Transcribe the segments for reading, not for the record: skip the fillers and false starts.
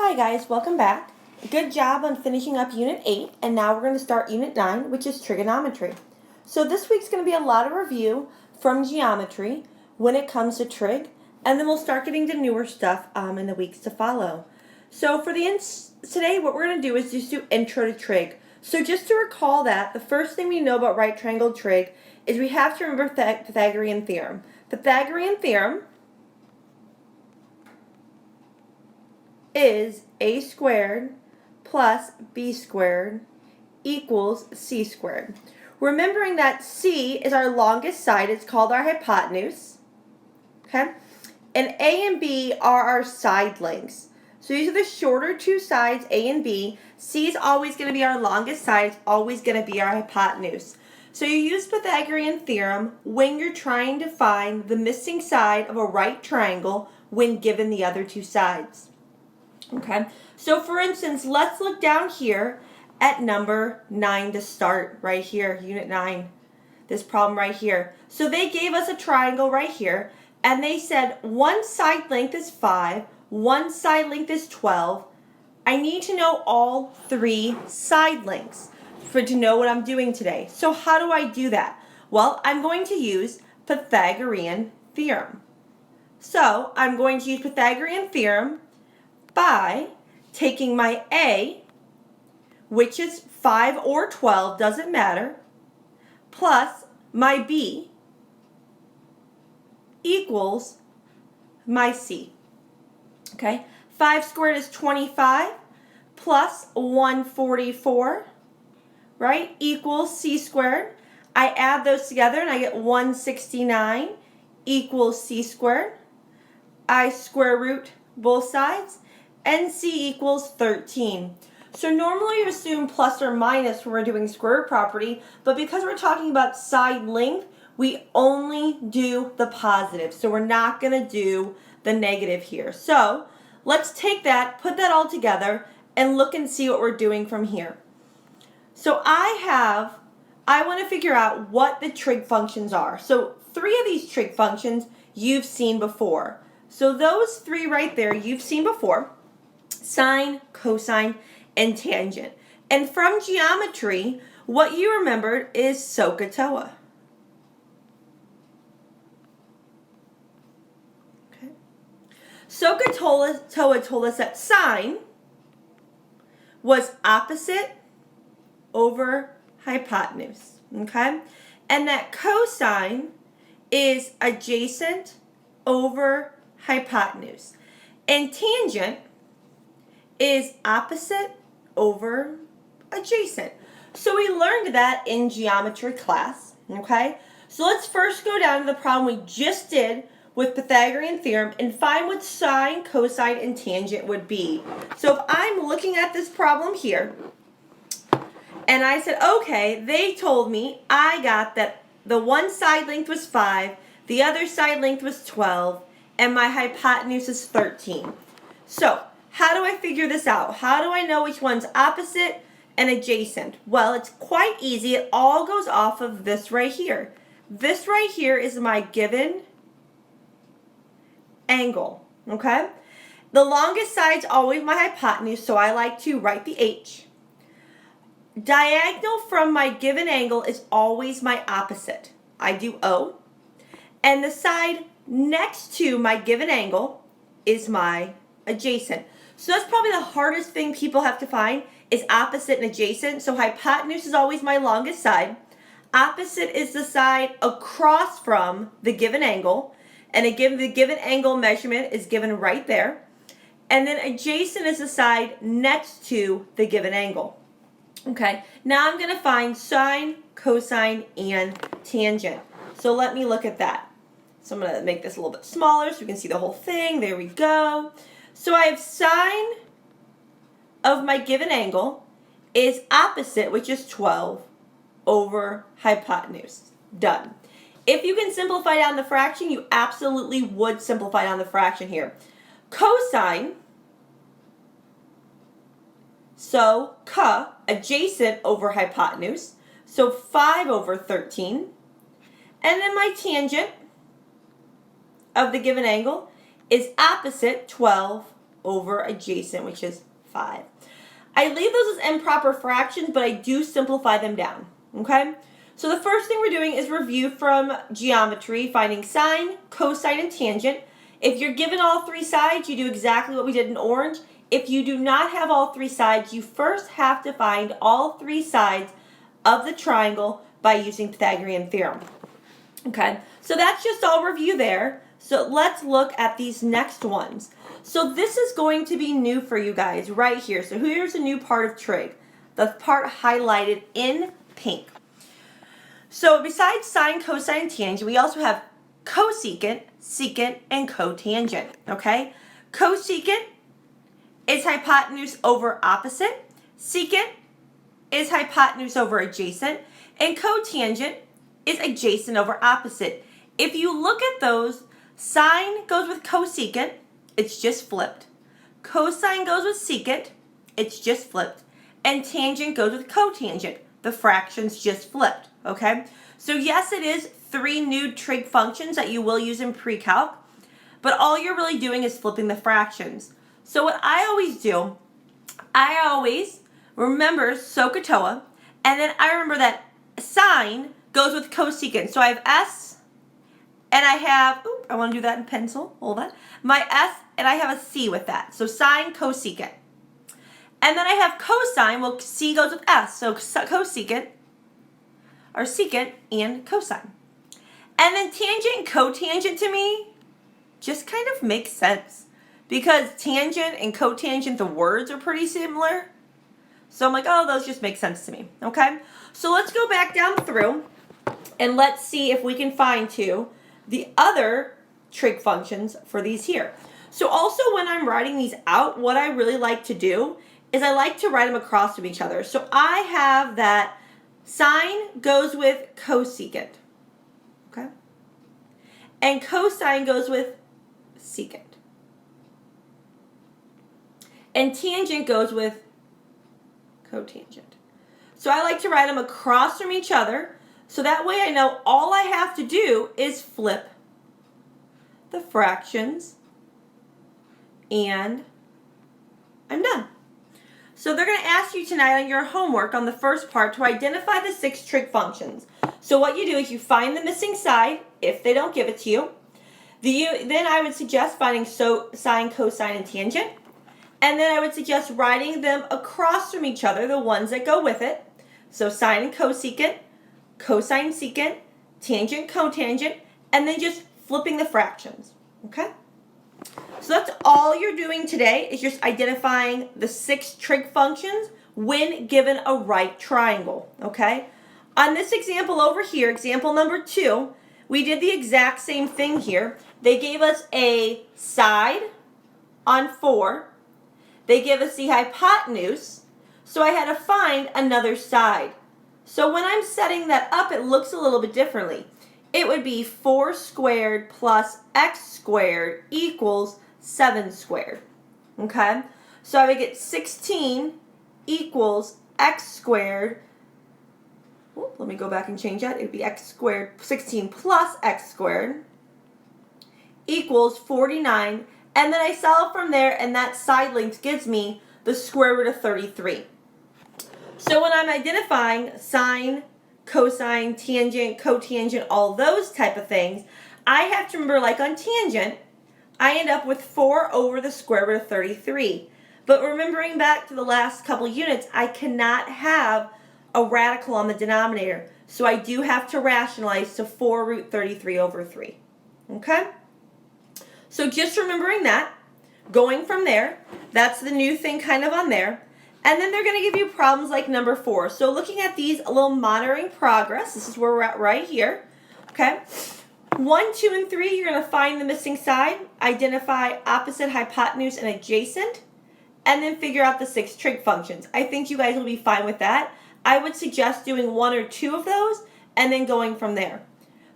Hi guys, welcome back. Good job on finishing up Unit 8, and now we're going to start Unit 9, which is trigonometry. So this week's going to be a lot of review from geometry when it comes to trig, and then we'll start getting to newer stuff in the weeks to follow. So for today, what we're going to do is just do intro to trig. So just to recall that, the first thing we know about right triangle trig is we have to remember Pythagorean theorem. Pythagorean theorem is a squared plus b squared equals c squared. Remembering that c is our longest side, it's called our hypotenuse, okay? And a and b are our side lengths. So these are the shorter two sides, a and b. C is always going to be our longest side, it's always going to be our hypotenuse. So you use Pythagorean theorem when you're trying to find the missing side of a right triangle when given the other two sides. Okay, so for instance, let's look down here at number 9 to start, right here, Unit 9, this problem right here. So they gave us a triangle right here, and they said one side length is 5, one side length is 12. I need to know all three side lengths to know what I'm doing today. So how do I do that? Well, I'm going to use Pythagorean theorem. So I'm going to use Pythagorean theorem by taking my A, which is 5 or 12, doesn't matter, plus my B equals my C. Okay, 5 squared is 25 plus 144, right, equals C squared. I add those together and I get 169 equals C squared. I square root both sides, and C equals 13. So normally you assume plus or minus when we're doing square root property, but because we're talking about side length, we only do the positive. So we're not going to do the negative here. So let's take that, put that all together, and look and see what we're doing from here. So I want to figure out what the trig functions are. So 3 of these trig functions you've seen before. So those 3 right there you've seen before: sine, cosine, and tangent. And from geometry, what you remembered is SOHCAHTOA. Okay. SOHCAHTOA told us that sine was opposite over hypotenuse, okay? And that cosine is adjacent over hypotenuse. And tangent is opposite over adjacent. So we learned that in geometry class, okay? So let's first go down to the problem we just did with Pythagorean theorem and find what sine, cosine, and tangent would be. So if I'm looking at this problem here, and I said, okay, they told me I got that the one side length was 5, the other side length was 12, and my hypotenuse is 13. So how do I figure this out? How do I know which one's opposite and adjacent? Well, it's quite easy. It all goes off of this right here. This right here is my given angle, okay? The longest side's always my hypotenuse, so I like to write the H. Diagonal from my given angle is always my opposite. I do O. And the side next to my given angle is my adjacent. So that's probably the hardest thing people have to find is opposite and adjacent. So hypotenuse is always my longest side. Opposite is the side across from the given angle. And again, the given angle measurement is given right there. And then adjacent is the side next to the given angle. Okay, now I'm going to find sine, cosine, and tangent. So let me look at that. So I'm going to make this a little bit smaller so we can see the whole thing. There we go. So I have sine of my given angle is opposite, which is 12, over hypotenuse. Done. If you can simplify down the fraction, you absolutely would simplify down the fraction here. Cosine, so adjacent over hypotenuse, so 5 over 13. And then my tangent of the given angle is opposite 12 over adjacent, which is 5. I leave those as improper fractions, but I do simplify them down, okay? So the first thing we're doing is review from geometry, finding sine, cosine, and tangent. If you're given all 3 sides, you do exactly what we did in orange. If you do not have all 3 sides, you first have to find all 3 sides of the triangle by using Pythagorean theorem. Okay, so that's just all review there. So let's look at these next ones. So this is going to be new for you guys right here. So here's a new part of trig, the part highlighted in pink. So besides sine, cosine, and tangent, we also have cosecant, secant, and cotangent, okay? Cosecant is hypotenuse over opposite. Secant is hypotenuse over adjacent. And cotangent is adjacent over opposite. If you look at those, sine goes with cosecant, it's just flipped. Cosine goes with secant, it's just flipped. And tangent goes with cotangent, the fraction's just flipped, okay? So yes, it is 3 new trig functions that you will use in pre-calc, but all you're really doing is flipping the fractions. So what I always do, I always remember SOHCAHTOA, and then I remember that sine goes with cosecant. So I have S, and I have, I want to do that in pencil, hold on. My S, and I have a C with that. So sine, cosecant. And then I have cosine, well, C goes with S, so cosecant, or secant, and cosine. And then tangent and cotangent to me just kind of makes sense, because tangent and cotangent, the words are pretty similar. So I'm like, oh, those just make sense to me, okay? So let's go back down through, and let's see if we can find the other trig functions for these here. So also when I'm writing these out, what I really like to do is I like to write them across from each other. So I have that sine goes with cosecant, okay? And cosine goes with secant. And tangent goes with cotangent. So I like to write them across from each other, so that way I know all I have to do is flip the fractions, and I'm done. So they're going to ask you tonight on your homework on the first part to identify the 6 trig functions. So what you do is you find the missing side, if they don't give it to you. Then I would suggest finding sine, cosine, and tangent. And then I would suggest writing them across from each other, the ones that go with it. So sine and cosecant, cosine, secant, tangent, cotangent, and then just flipping the fractions, okay? So that's all you're doing today, is just identifying the 6 trig functions when given a right triangle, okay? On this example over here, example number 2, we did the exact same thing here. They gave us a side on 4. They give us the hypotenuse, so I had to find another side. So when I'm setting that up, it looks a little bit differently. It would be 4 squared plus x squared equals 7 squared, okay? So I would get 16 equals x squared. Let me go back and change that. It would be x squared, 16 plus x squared equals 49. And then I solve from there, and that side length gives me the square root of 33. So when I'm identifying sine, cosine, tangent, cotangent, all those type of things, I have to remember, like on tangent, I end up with 4 over the square root of 33. But remembering back to the last couple units, I cannot have a radical on the denominator. So I do have to rationalize to 4 root 33 over 3. Okay? So just remembering that, going from there, that's the new thing kind of on there. And then they're going to give you problems like number 4. So looking at these, a little monitoring progress. This is where we're at right here. Okay? 1, 2, and 3, you're going to find the missing side, identify opposite, hypotenuse, and adjacent, and then figure out the 6 trig functions. I think you guys will be fine with that. I would suggest doing 1 or 2 of those and then going from there.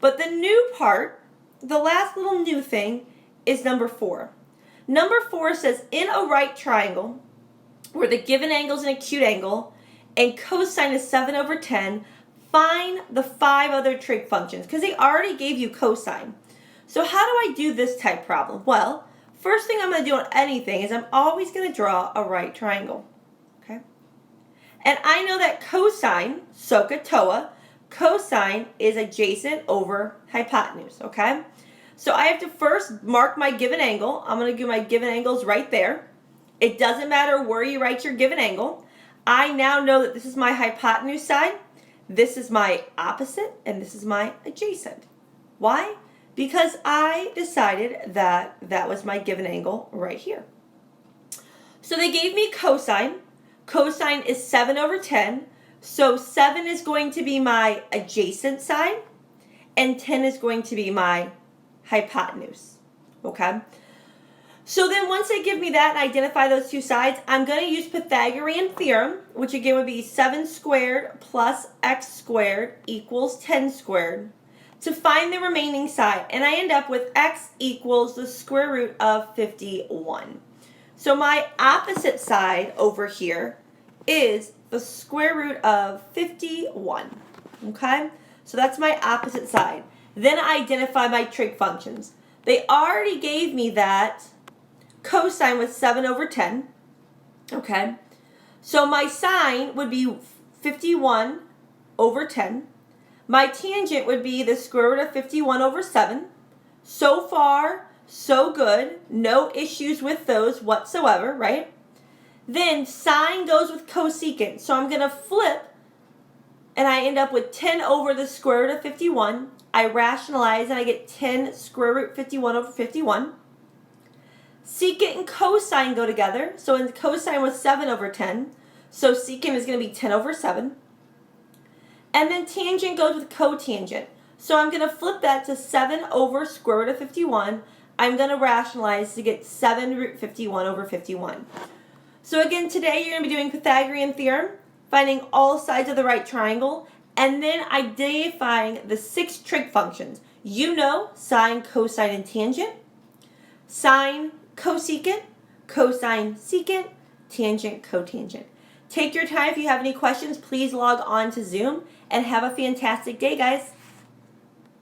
But the new part, the last little new thing, is number 4. Number 4 says, in a right triangle, where the given angle is an acute angle, and cosine is 7 over 10, find the 5 other trig functions, because they already gave you cosine. So how do I do this type problem? Well, first thing I'm going to do on anything is I'm always going to draw a right triangle. Okay? And I know that cosine, SOHCAHTOA, cosine is adjacent over hypotenuse, okay? So I have to first mark my given angle. I'm going to do my given angles right there. It doesn't matter where you write your given angle. I now know that this is my hypotenuse side, this is my opposite, and this is my adjacent. Why? Because I decided that that was my given angle right here. So they gave me cosine. Cosine is 7 over 10. So 7 is going to be my adjacent side, and 10 is going to be my hypotenuse. Okay? So then once they give me that and identify those two sides, I'm going to use Pythagorean theorem, which again would be 7 squared plus x squared equals 10 squared, to find the remaining side. And I end up with x equals the square root of 51. So my opposite side over here is the square root of 51. Okay? So that's my opposite side. Then I identify my trig functions. They already gave me that cosine was 7 over 10. Okay? So my sine would be 51 over 10. My tangent would be the square root of 51 over 7. So far, so good. No issues with those whatsoever, right? Then sine goes with cosecant. So I'm going to flip, and I end up with 10 over the square root of 51. I rationalize, and I get 10 square root 51 over 51. Secant and cosine go together. So in cosine was 7 over 10. So secant is going to be 10 over 7. And then tangent goes with cotangent. So I'm going to flip that to 7 over square root of 51. I'm going to rationalize to get 7 root 51 over 51. So again, today you're going to be doing Pythagorean theorem, finding all sides of the right triangle, and then identifying the 6 trig functions. You know sine, cosine, and tangent. Sine, cosecant, cosine, secant, tangent, cotangent. Take your time. If you have any questions, please log on to Zoom, and have a fantastic day, guys.